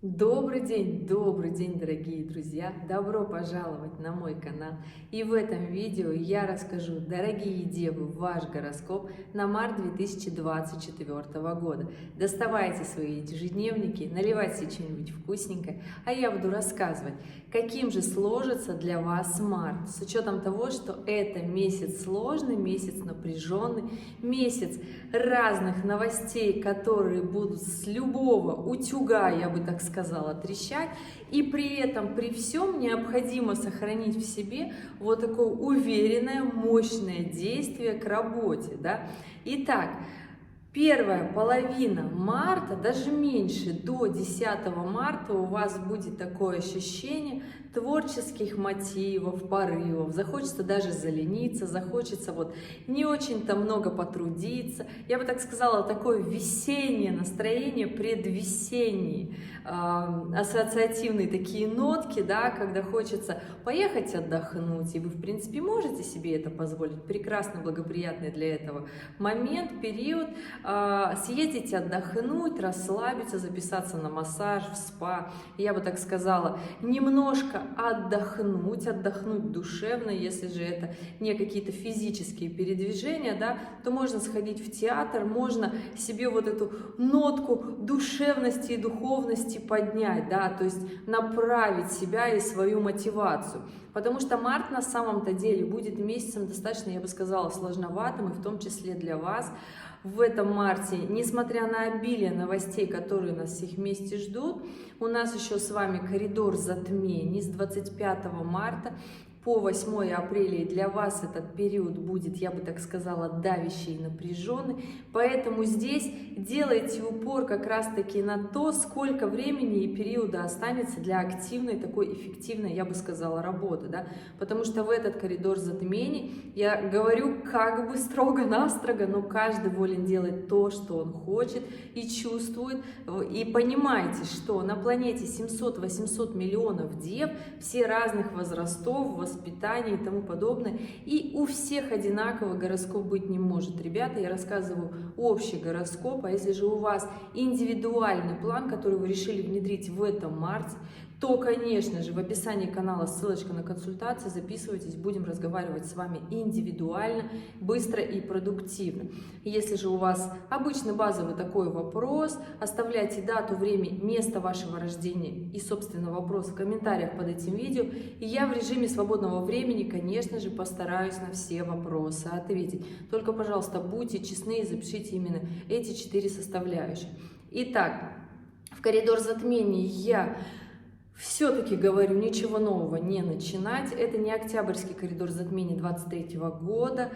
Добрый день, дорогие друзья! Добро пожаловать на мой канал! И в этом видео я расскажу, дорогие девы, ваш гороскоп на март 2024 года. Доставайте свои ежедневники, наливайте себе что-нибудь вкусненькое, а я буду рассказывать, каким же сложится для вас март, с учетом того, что это месяц сложный, месяц напряженный, месяц разных новостей, которые будут с любого утюга, я бы так сказала, трещать, и при этом, при всем необходимо сохранить в себе вот такое уверенное, мощное действие к работе, да. Итак, первая половина марта, даже меньше, до 10 марта у вас будет такое ощущение творческих мотивов, порывов, захочется даже залениться, захочется вот не очень-то много потрудиться. Я бы так сказала, такое весеннее настроение, предвесеннее, ассоциативные такие нотки, да, когда хочется поехать отдохнуть, и вы, в принципе, можете себе это позволить, прекрасно благоприятный для этого момент, период, съездить отдохнуть, расслабиться, записаться на массаж, в спа, я бы так сказала, немножко отдохнуть душевно. Если же это не какие-то физические передвижения, да, то можно сходить в театр, можно себе вот эту нотку душевности и духовности поднять, да, то есть направить себя и свою мотивацию. Потому что март на самом-то деле будет месяцем достаточно, я бы сказала, сложноватым, и в том числе для вас. В этом марте, несмотря на обилие новостей, которые нас всех вместе ждут, у нас еще с вами коридор затмений с 25 марта по 8 апреля, и для вас этот период будет, я бы так сказала, давящий и напряженный, поэтому здесь делайте упор как раз-таки на то, сколько времени и периода останется для активной, такой эффективной, я бы сказала, работы, да, потому что в этот коридор затмений, я говорю как бы строго-настрого, но каждый волен делать то, что он хочет и чувствует, и понимаете, что на планете 700-800 миллионов дев, все разных возрастов, воспитания и тому подобное, и у всех одинаковый гороскоп быть не может. Ребята, я рассказываю общий гороскоп, а если же у вас индивидуальный план, который вы решили внедрить в этом марте, то, конечно же, в описании канала ссылочка на консультацию, записывайтесь, будем разговаривать с вами индивидуально, быстро и продуктивно. Если же у вас обычный базовый такой вопрос, оставляйте дату, время, место вашего рождения и, собственно, вопрос в комментариях под этим видео, и я в режиме свободного времени, конечно же, постараюсь на все вопросы ответить. Только, пожалуйста, будьте честны и запишите именно эти 4 составляющие. Итак, в коридор затмений я все-таки говорю, ничего нового не начинать. Это не октябрьский коридор затмений 23 года.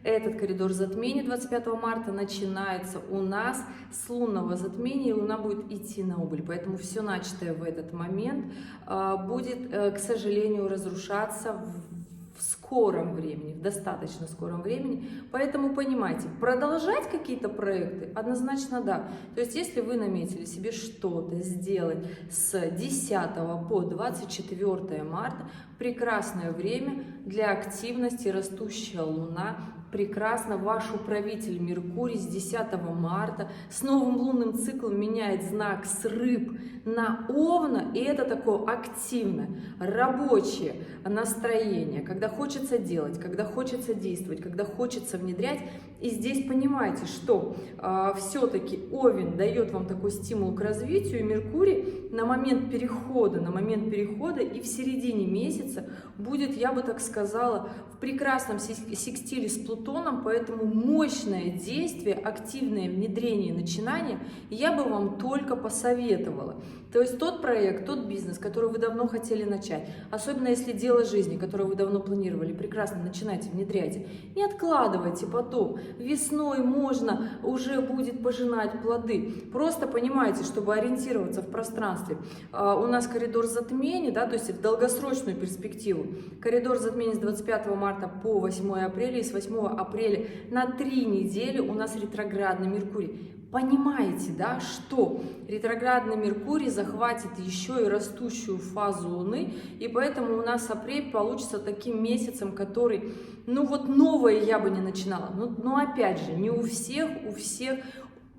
Этот коридор затмений 25 марта начинается у нас с лунного затмения, и Луна будет идти на убыль. Поэтому все начатое в этот момент будет, к сожалению, разрушаться в скором времени, в достаточно скором времени. Поэтому понимаете, продолжать какие-то проекты однозначно да. То есть если вы наметили себе что-то сделать с 10 по 24 марта, прекрасное время для активности, растущая Луна, прекрасно ваш управитель Меркурий с 10 марта с новым лунным циклом меняет знак с Рыб на Овна, и это такое активное, рабочее настроение, когда хочется делать, когда хочется действовать, когда хочется внедрять. И здесь понимаете, что все-таки Овен дает вам такой стимул к развитию, и Меркурий на момент перехода и в середине месяца будет, я бы так сказала, в прекрасном секстиле с Плутоном, поэтому мощное действие, активное внедрение, начинание я бы вам только посоветовала. То есть тот проект, тот бизнес, который вы давно хотели начать, особенно если дело жизни, которое вы давно планировали, прекрасно начинайте, внедряйте. Не откладывайте потом. Весной можно уже будет пожинать плоды. Просто понимайте, чтобы ориентироваться в пространстве. У нас коридор затмений, да, то есть в долгосрочную перспективу. Коридор затмений с 25 марта по 8 апреля, и с 8 апреля на 3 недели у нас ретроградный Меркурий. Понимаете, да, что ретроградный Меркурий захватит еще и растущую фазу Луны, и поэтому у нас апрель получится таким месяцем, который, ну вот новое я бы не начинала, но опять же, не у всех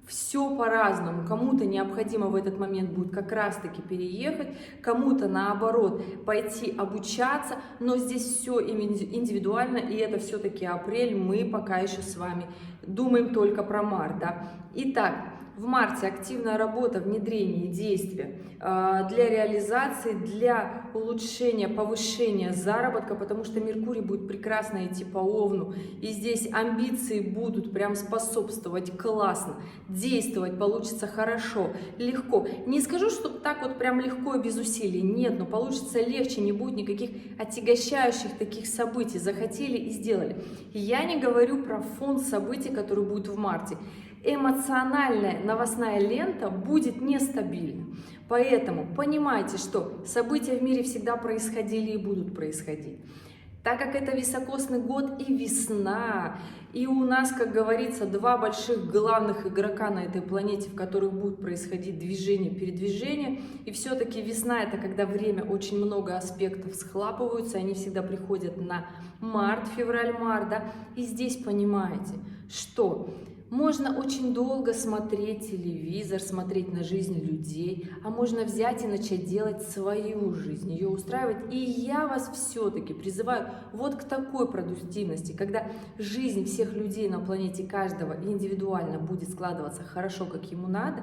Все по-разному. Кому-то необходимо в этот момент будет как раз-таки переехать, кому-то наоборот пойти обучаться, но здесь все индивидуально, и это все-таки апрель, мы пока еще с вами думаем только про март. Да? Итак, в марте активная работа, внедрение, действия для реализации, для улучшения, повышения заработка, потому что Меркурий будет прекрасно идти по Овну, и здесь амбиции будут прям способствовать классно, действовать получится хорошо, легко. Не скажу, что так вот прям легко и без усилий, нет, но получится легче, не будет никаких отягощающих таких событий, захотели и сделали. Я не говорю про фон событий, который будет в марте. Эмоциональная новостная лента будет нестабильна. Поэтому понимайте, что события в мире всегда происходили и будут происходить. Так как это високосный год и весна, и у нас, как говорится, два больших главных игрока на этой планете, в которых будут происходить движения, передвижения, и все-таки весна — это когда время, очень много аспектов схлапываются, они всегда приходят на март, февраль-март, да, и здесь понимаете, что можно очень долго смотреть телевизор, смотреть на жизнь людей, а можно взять и начать делать свою жизнь, ее устраивать. И я вас все-таки призываю вот к такой продуктивности, когда жизнь всех людей на планете, каждого индивидуально будет складываться хорошо, как ему надо.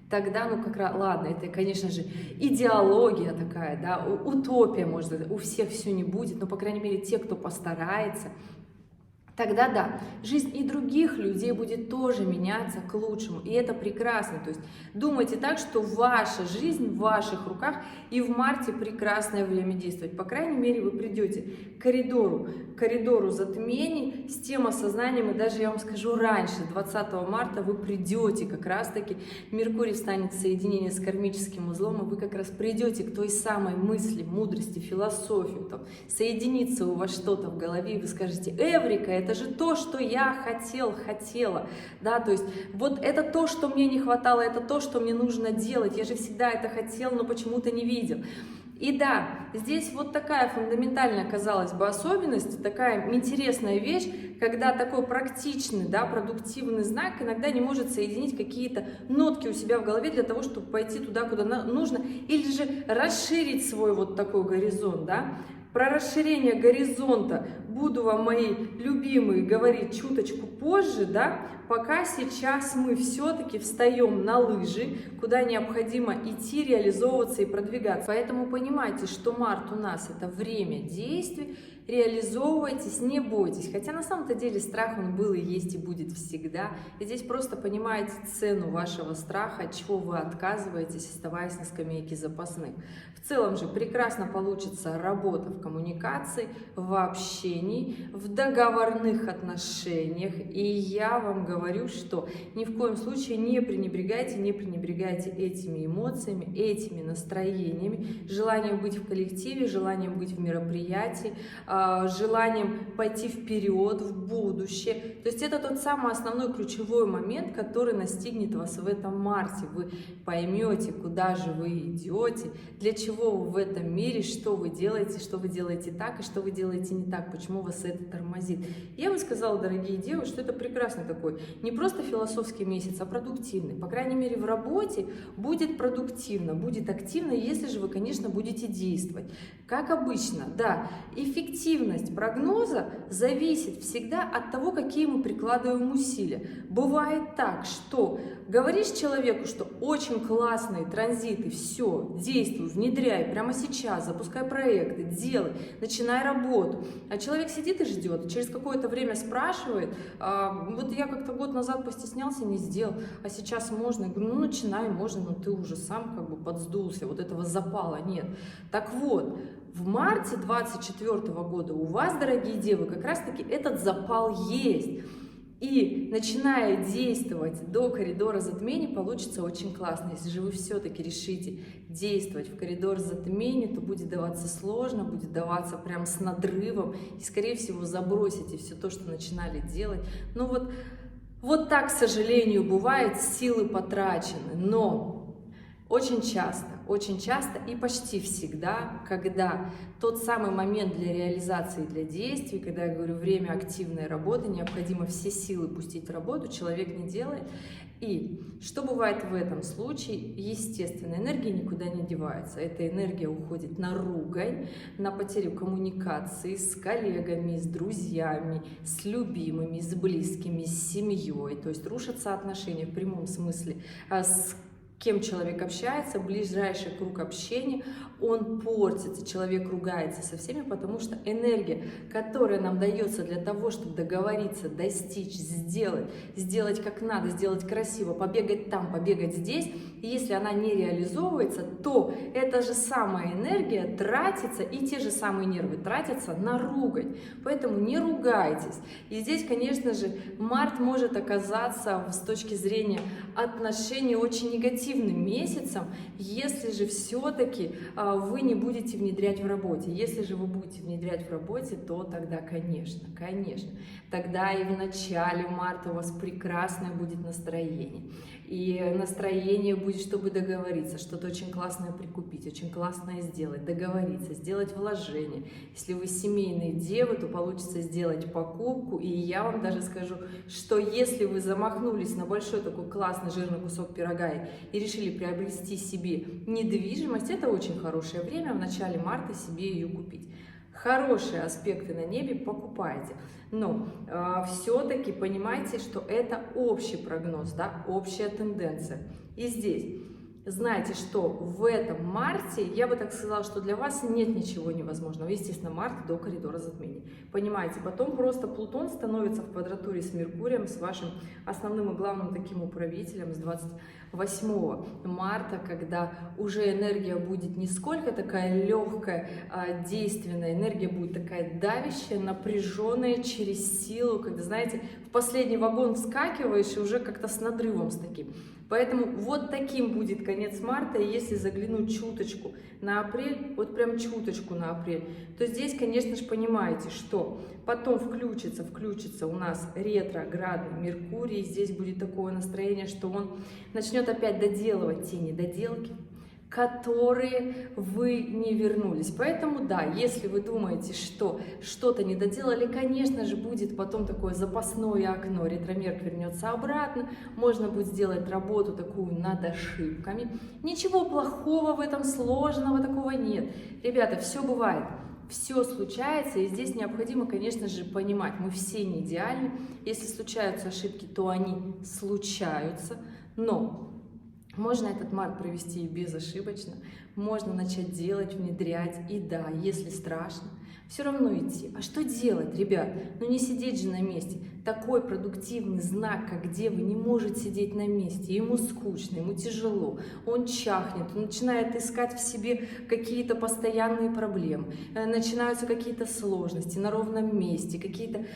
Тогда, ну как раз, ладно, это, конечно же, идеология такая, да, утопия, может, у всех все не будет, но, по крайней мере, те, кто постарается, тогда да, жизнь и других людей будет тоже меняться к лучшему, и это прекрасно. То есть думайте так, что ваша жизнь в ваших руках, и в марте прекрасное время действовать. По крайней мере, вы придете к коридору затмений с тем осознанием, и даже я вам скажу раньше, 20 марта вы придете как раз-таки, Меркурий встанет в соединение с кармическим узлом, и вы как раз придете к той самой мысли, мудрости, философии, там, соединится у вас что-то в голове, и вы скажете: «Эврика, это же то, что я хотела», да, то есть вот это то, что мне не хватало, это то, что мне нужно делать, я же всегда это хотел, но почему-то не видел. И да, здесь вот такая фундаментальная, казалось бы, особенность, такая интересная вещь, когда такой практичный, да, продуктивный знак иногда не может соединить какие-то нотки у себя в голове для того, чтобы пойти туда, куда нужно, или же расширить свой вот такой горизонт, да. Про расширение горизонта буду вам, мои любимые, говорить чуточку позже, да, пока сейчас мы все-таки встаем на лыжи, куда необходимо идти, реализовываться и продвигаться. Поэтому понимайте, что март у нас это время действий, реализовывайтесь, не бойтесь. Хотя на самом-то деле страх он был и есть и будет всегда. И здесь просто понимаете цену вашего страха, от чего вы отказываетесь, оставаясь на скамейке запасных. В целом же прекрасно получится работа в коммуникации, в общении, в договорных отношениях. И я вам говорю, что ни в коем случае не пренебрегайте этими эмоциями, этими настроениями, желанием быть в коллективе, желанием быть в мероприятии, желанием пойти вперед, в будущее. То есть это тот самый основной ключевой момент, который настигнет вас в этом марте. Вы поймете, куда же вы идете, для чего вы в этом мире, что вы делаете так и что вы делаете не так, почему вас это тормозит. Я бы сказала, дорогие девы, что это прекрасный такой, не просто философский месяц, а продуктивный. По крайней мере, в работе будет продуктивно, будет активно, если же вы, конечно, будете действовать. Как обычно, да, эффективность прогноза зависит всегда от того, какие мы прикладываем усилия. Бывает так, что говоришь человеку, что очень классные транзиты, все, действуй, внедряй прямо сейчас, запускай проекты, делай, начинай работу. А человек сидит и ждет, через какое-то время спрашивает: вот я как-то год назад постеснялся, не сделал, а сейчас можно. Я говорю: ну начинай, можно, но ты уже сам как бы подсдулся, вот этого запала нет. Так вот, в марте 2024 года у вас, дорогие девы, как раз-таки этот запал есть. И начиная действовать до коридора затмений, получится очень классно. Если же вы все-таки решите действовать в коридор затмений, то будет даваться сложно, будет даваться прям с надрывом. И, скорее всего, забросите все то, что начинали делать. Ну вот так, к сожалению, бывает, силы потрачены. Но очень часто очень часто и почти всегда, когда тот самый момент для реализации, для действий, когда я говорю время активной работы, необходимо все силы пустить в работу, человек не делает. И что бывает в этом случае? Естественно, энергия никуда не девается. Эта энергия уходит на ругань, на потерю коммуникации с коллегами, с друзьями, с любимыми, с близкими, с семьей. То есть рушатся отношения в прямом смысле с кем человек общается, ближайший круг общения, он портится, человек ругается со всеми, потому что энергия, которая нам дается для того, чтобы договориться, достичь, сделать как надо, сделать красиво, побегать там, побегать здесь, и если она не реализовывается, то эта же самая энергия тратится, и те же самые нервы тратятся на ругань. Поэтому не ругайтесь. И здесь, конечно же, март может оказаться с точки зрения отношений очень негативным месяцем, если же все-таки вы не будете внедрять в работе. Если же вы будете внедрять в работе, то тогда, конечно, тогда и в начале марта у вас прекрасное будет настроение. И настроение будет, чтобы договориться, что-то очень классное прикупить, очень классное сделать, договориться, сделать вложение. Если вы семейные девы, то получится сделать покупку. И я вам даже скажу, что если вы замахнулись на большой такой классный жирный кусок пирога и решили приобрести себе недвижимость, это очень хорошее время в начале марта себе ее купить. Хорошие аспекты на небе покупайте, но все-таки понимайте, что это общий прогноз, да, общая тенденция. И здесь знайте, что в этом марте, я бы так сказала, что для вас нет ничего невозможного. Естественно, март до коридора затмений. Понимаете, потом просто Плутон становится в квадратуре с Меркурием, с вашим основным и главным таким управителем с 28 марта, когда уже энергия будет не сколько такая легкая, действенная, энергия будет такая давящая, напряженная через силу, когда, знаете, в последний вагон вскакиваешь и уже как-то с надрывом с таким. Поэтому вот таким будет конец марта, и если заглянуть чуточку на апрель, вот прям чуточку на апрель, то здесь, конечно же, понимаете, что потом включится у нас ретроградный Меркурий, и здесь будет такое настроение, что он начнет опять доделывать те недоделки, которые вы не вернулись. Поэтому да, если вы думаете, что что-то не доделали, конечно же, будет потом такое запасное окно. Ретромерк вернется обратно, можно будет сделать работу такую над ошибками. Ничего плохого в этом, сложного такого нет. Ребята, все бывает. Все случается, и здесь необходимо, конечно же, понимать, мы все не идеальны. Если случаются ошибки, то они случаются, но можно этот март провести и безошибочно, можно начать делать, внедрять, и да, если страшно, все равно идти. А что делать, ребят? Ну не сидеть же на месте. Такой продуктивный знак, как Дева, не может сидеть на месте. Ему скучно, ему тяжело, он чахнет, он начинает искать в себе какие-то постоянные проблемы, начинаются какие-то сложности на ровном месте, какие-то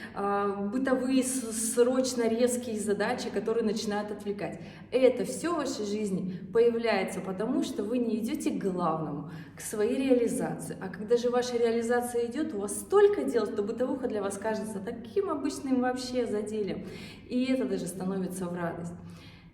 бытовые срочно резкие задачи, которые начинают отвлекать. Это все в вашей жизни появляется потому, что вы не идете к главному, к своей реализации. А когда же ваша реализация идет, у вас столько дел, что бытовуха для вас кажется таким обычным вообще заделием. И это даже становится в радость.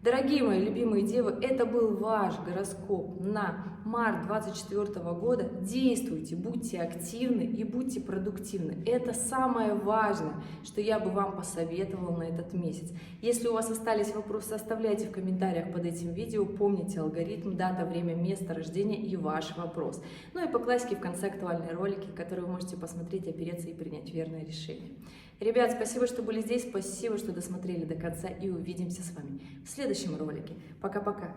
Дорогие мои любимые девы, это был ваш гороскоп на март 2024 года. Действуйте, будьте активны и будьте продуктивны. Это самое важное, что я бы вам посоветовала на этот месяц. Если у вас остались вопросы, оставляйте в комментариях под этим видео. Помните алгоритм, дата, время, место рождения и ваш вопрос. Ну и по классике в конце актуальные ролики, которые вы можете посмотреть, опереться и принять верное решение. Ребят, спасибо, что были здесь, спасибо, что досмотрели до конца, и увидимся с вами в следующем ролике. Пока-пока!